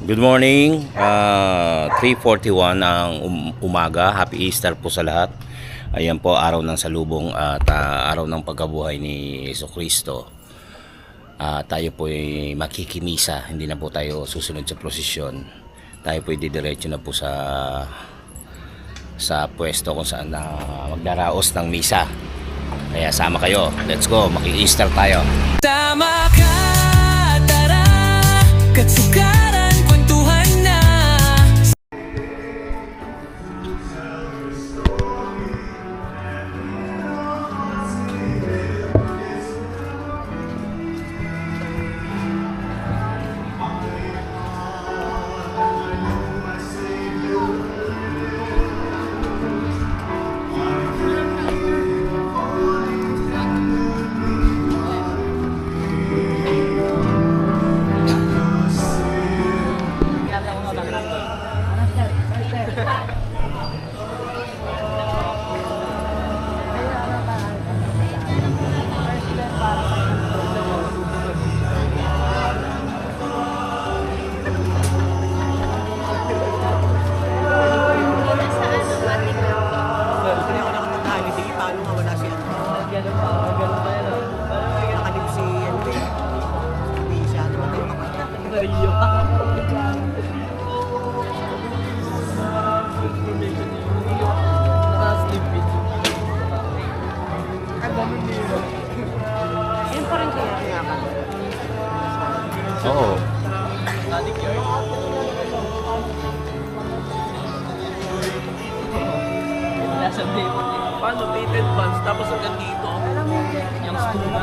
Good morning, 3:41 ang umaga. Happy Easter po sa lahat. Ayan po, araw ng salubong at araw ng pagkabuhay ni Jesucristo. Tayo po ay makikimisa, hindi na po tayo susunod sa prosesyon. Tayo po ay didiretso na po sa pwesto kung saan magdaraos ng misa. Kaya sama kayo, let's go, maki-Easter tayo. Tama ka, tara, katsukaran, kwentuhan na. Oo. Paano dated buns tapos hanggang dito? Yung stuna.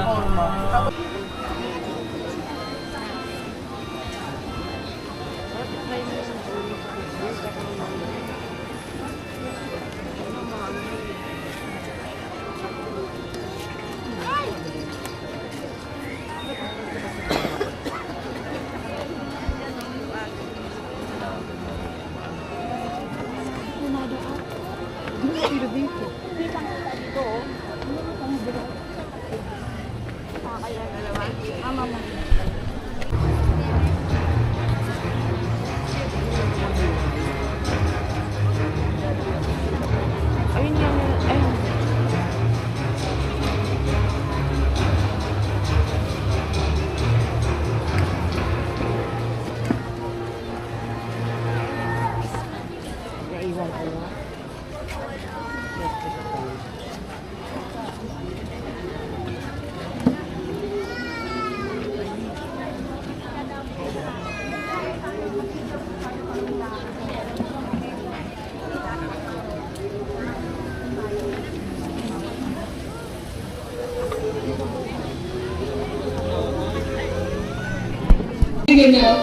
Ganap,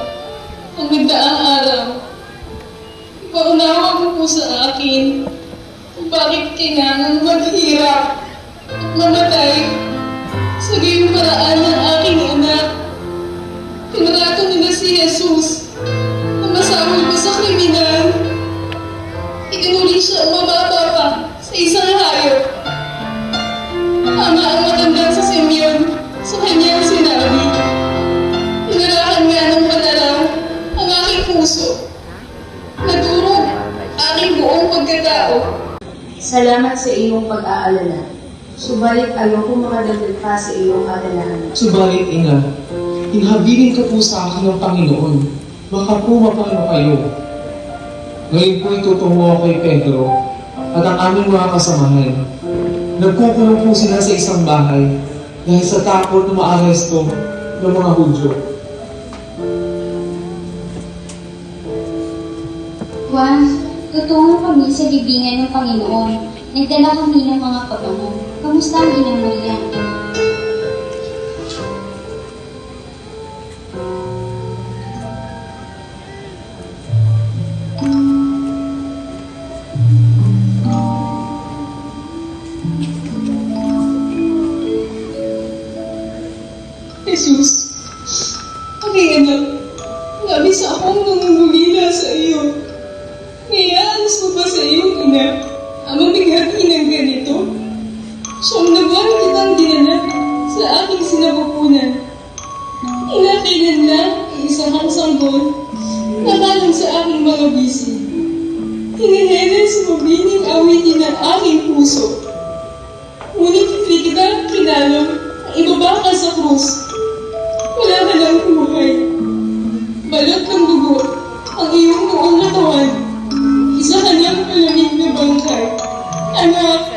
ang nagdaang araw, paunawa mo po sa akin kung bakit kailangan maghirap at mamatay sa gayong paraan ng aking anak. Pinrato nila si Jesus na masahol pa sa kriminal. Itinuli siya umababa pa sa isang hayop. Tama ang matanda sa Simeon sa kanyang sinabi. Pinarakan nga ng madaraw ang aking puso. Nadurog aking buong pagkatao. Salamat sa iyong pag-aalala. Subalit ayoko makadagdag pa sa iyong alalahan. Subalit, Ina, inhabilin ka po sa akin ng Panginoon. Baka po mapano kayo. Ngayon po itutungo ako kay Pedro at ang aming mga kasamahan. Nagkukulong po sila sa isang bahay dahil sa takot na maaresto ng mga Hudyo. Juan, tutungo kami sa libingan ng Panginoon. Nagdala kami ng mga pabango. Kamusta ang inang Maria? Jesus, aking anak, labis akong nangungulila sa iyo. Ngayaalis mo ba sa iyong ina ang mabighati ng ganito? Siyang na buwan kitang dinala sa aking sinapupunan. Inakailan lang ang isang sanggol na aking mga bisig. Hinihiling sa mabining awitin ng aking puso. Ngunit hindi kita kinalong ang ibaba ka sa krus. Wala ka ng buhay. Balot ng dugo ang iyong buong katawan. Isa ka niyang malamig na bangkay. Anak,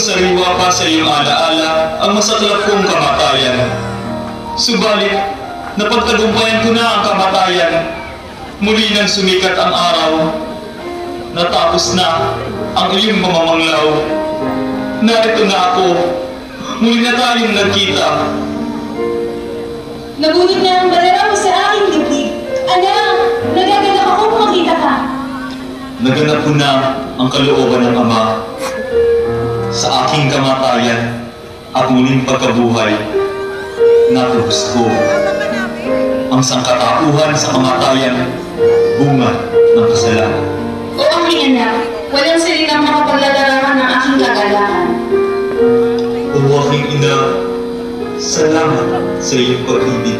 sariwa pa sa iyong alaala ang masaklap kong kamatayan. Subalit, napagtagumpayan ko na ang kamatayan. Muli nang sumikat ang araw. Natapos na ang iyong mamamanglaw. Narito na ako. Muli na tayong nagkita. Nabunod na ang balera mo sa aking dibdib. Anak, nagaganap akong makita ka. Naganap ko na ang kalooban ng Ama sa aking kamatayan at muling pagkabuhay. Natubos ko ang sangkatauhan sa kamatayan, bunga ng kasalanan. O aking anak, walang salitang makapaglalarangan ng aking kagalakan. O aking ina, salamat sa iyong pag-ibig.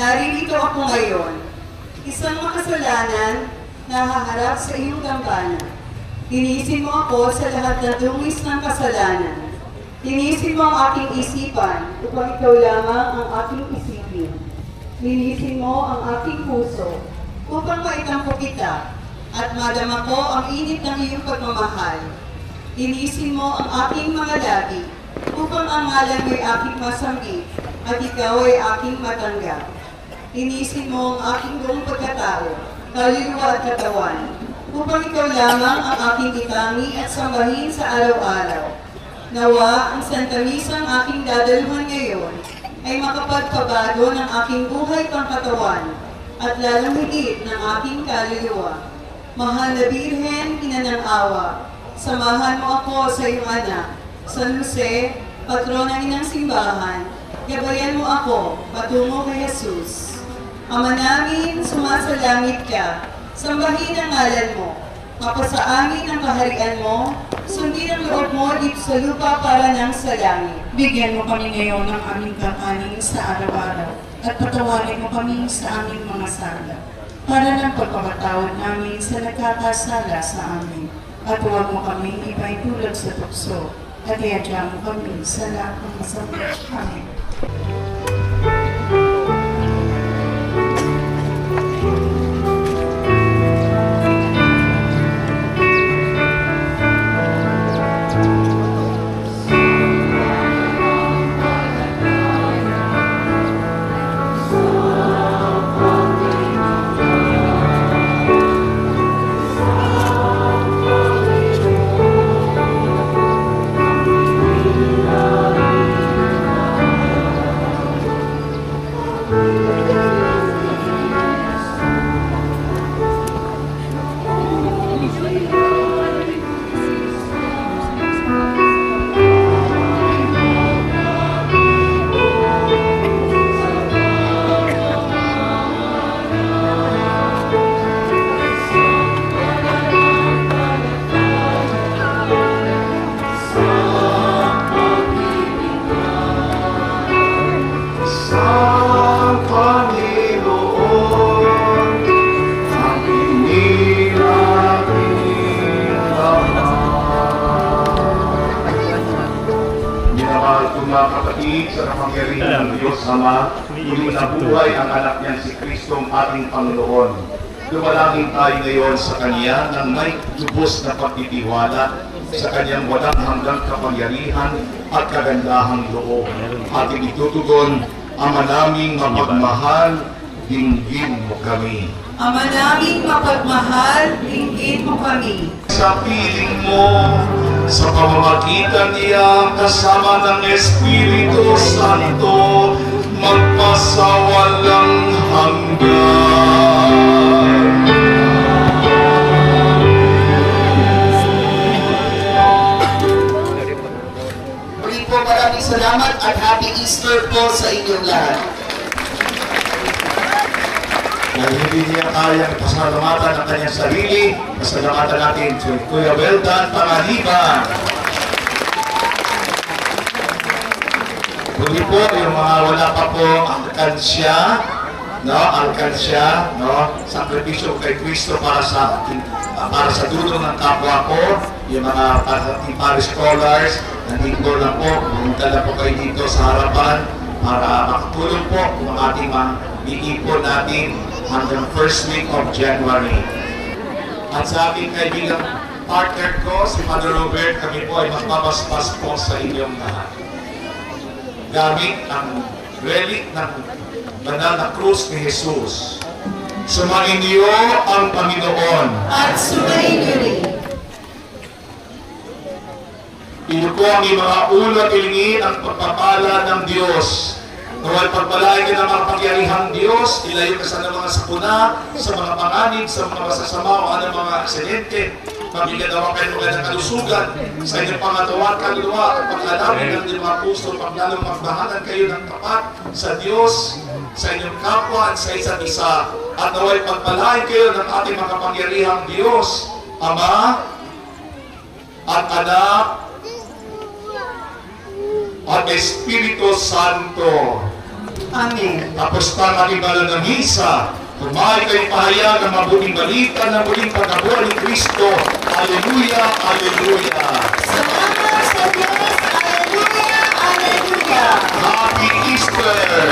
Naririto ako ngayon, isang makasalanan na haharap sa iyong dambana. Tinisin mo ako sa lahat ng dungis ng kasalanan. Tinisin mo ang aking isipan upang ikaw lamang ang aking isipin. Linisin mo ang aking puso upang maitampo kita at madama ko ang init ng iyong pagmamahal. Linisin mo ang aking mga labi upang ang ngalan mo'y aking masamit at ikaw ay aking matanggap. Linisin mo ang aking buong pagkatao, kaluluwa at katawan, upang ikaw lamang ang aking itangi at sambahin sa araw-araw. Nawa ang Santa Misang aking dadaluhan ngayon ay makapagpabago ng aking buhay pangkatawan at lalong higit ng aking kaluluwa. Mahal na Birhen, ina ng awa, samahan mo ako sa iyong anak, San Jose, patrona ng simbahan, gabayan mo ako patungo kay Jesus. Ama namin, sumasalangit ka, sambahin ang ngalan mo, mapasa amin ang kaharian mo, sundin ang loob mo dito sa lupa para nang sa langit. Bigyan mo kami ngayon ng aming kakanin sa araw-araw at patawarin mo kami sa aming mga sala para ng pagpapatawad namin sa nagkakasala sa amin. At huwag mo kami ipaitulog sa tukso at iadya mo kami sa lahat ng masama. Amen. Mga kapatid, sa kapangyarihan ng Diyos Ama, muli nabuhay ang anak niyang si Kristo ang ating Panginoon. Dumalangin tayo ngayon sa Kanya ng may lubos na pagtitiwala sa Kanyang walang hanggang kapangyarihan at kagandahang loob. Ating itutugon, Ama naming mapagmahal, dinggin mo kami. Ama naming mapagmahal, dinggin mo kami. Sa piling mo, sa pamamagitan niya kasama ng Espiritu Santo, magpasawalang hanggan. Muli po maraming salamat at Happy Easter po sa inyong lahat. Dahil hindi niya kayang pasalamatan ang kanyang sarili, pasalamatan natin si Kuya Weldan Pangaliban. Muli po, yung mga wala pa po alkansya, sakripisyo kay Kristo para sa tulong ng kapwa ko, yung mga parish scholars, nandito lang po, pumunta lang po kayo dito sa harapan para makatulong po ng ating mga iipon natin hanggang first week of January. At sa aking kaibigang partner ko, si Father Robert, kami po ay magpapaspas po sa inyong lahat. Gamit ang relic ng banal na krus ni Jesus. Sumain niyo ang Panginoon. At sumain niyo rin. Iyo po ang mga ulo at ilingin ang pagpapala ng Diyos. Nawal pagpalain ka ng mga pangyarihang Diyos, ilayo ka sa mga sakuna, sa mga panganib, sa mga masasama o anong mga aksidente. Pagigadawa kayo ng kalusugan sa inyong pangatawan, kaluluwa at paglalawin ng inyong mga puso, paglalong magbahanan kayo ng tapat sa Diyos, sa inyong kapwa at sa isa't isa. At nawal pagpalain kayo ng ating mga pangyarihang Diyos, Ama at Anak at Espiritu Santo. Amen. Tapos pa ating banal na misa, kumain kayo pahayag ang mabuting balita ng muling pagkabuhay ni Kristo. Alleluia, Alleluia. Salamat sa Diyos. Alleluia, Alleluia. Happy Easter!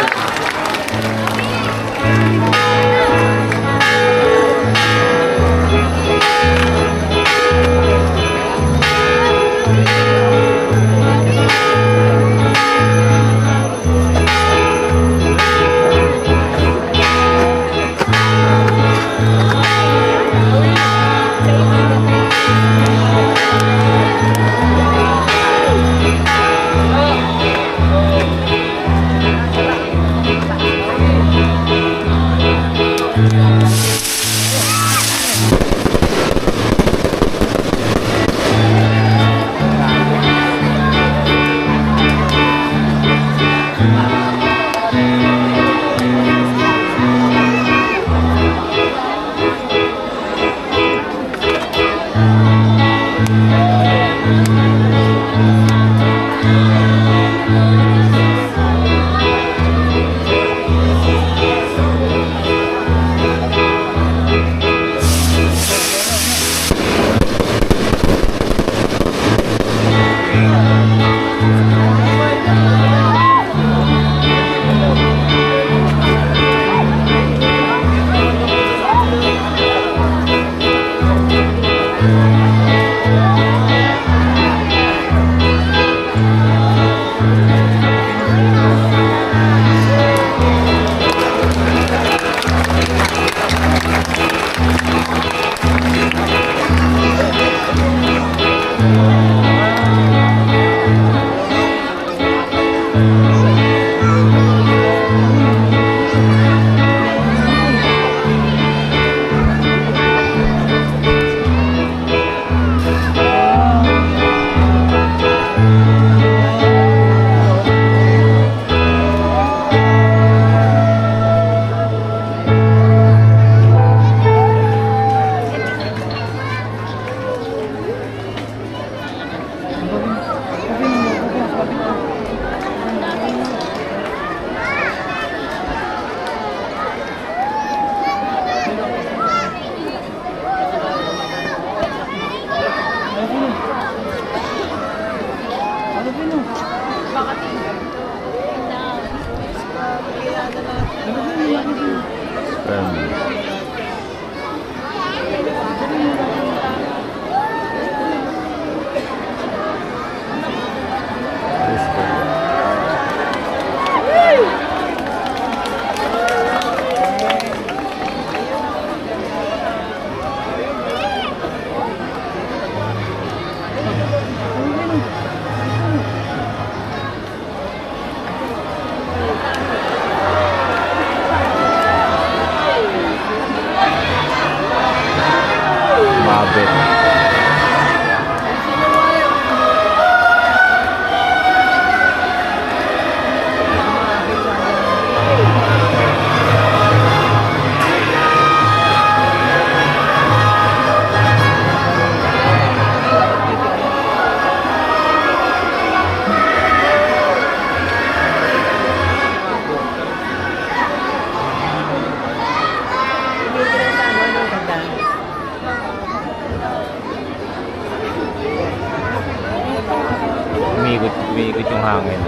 Umiikot yung hangin.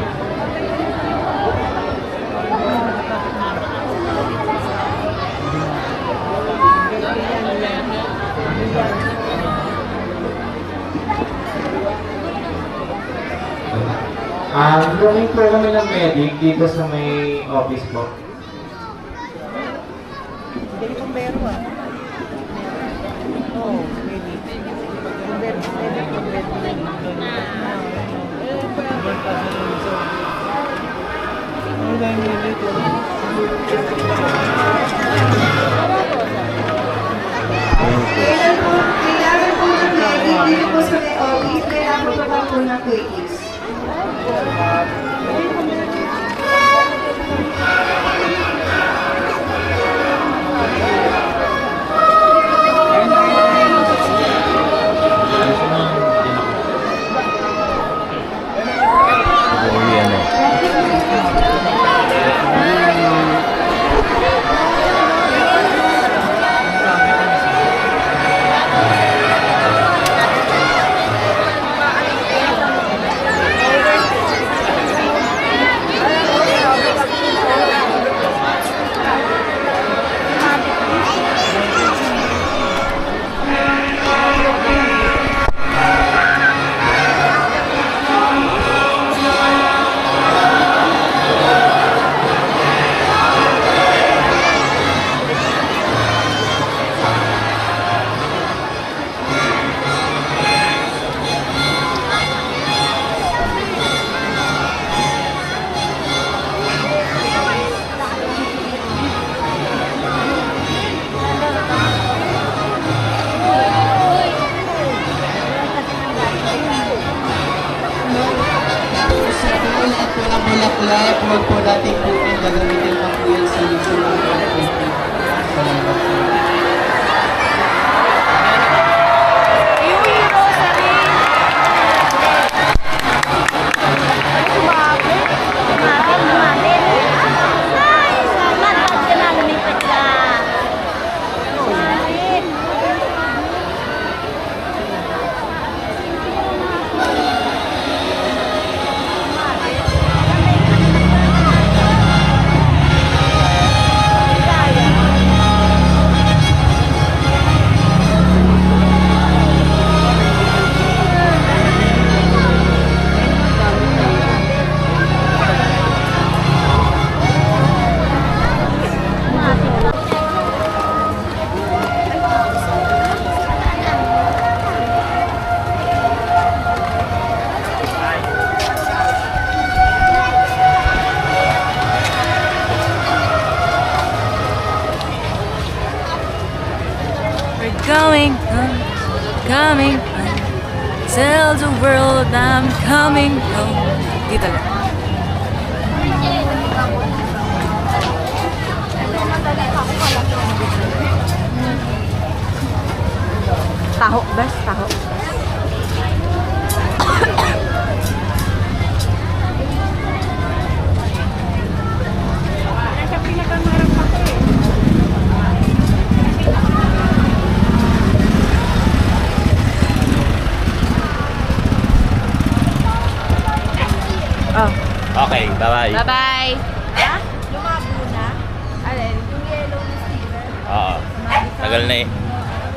Looking po kami ng medic dito sa may office po. Kailangan po ng medic dito po sa may office. Kailangan po ng quickies. wag po natin kunin, gagamitin pa po yan sa mission ng 2020. Salamat po. Coming home, coming home. Tell the world I'm coming home. Dito lang. Taho, best taho. Oh. Okay, bye-bye. Bye-bye. Ha? Lumabo na? Alin? Yung yellow na sticker? Oo. Tagal na eh.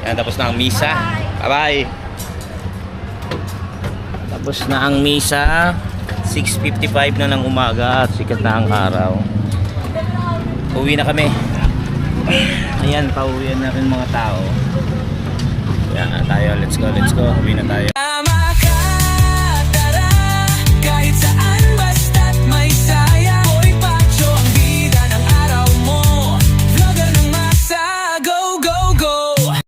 Yan, tapos na ang misa. Bye-bye. Tapos na ang misa. 6:55 na ng umaga at sikat na ang araw. Uwi na kami. Ayan, pauwian na rin mga tao. Yan, tayo. Let's go, let's go. Uwi na tayo.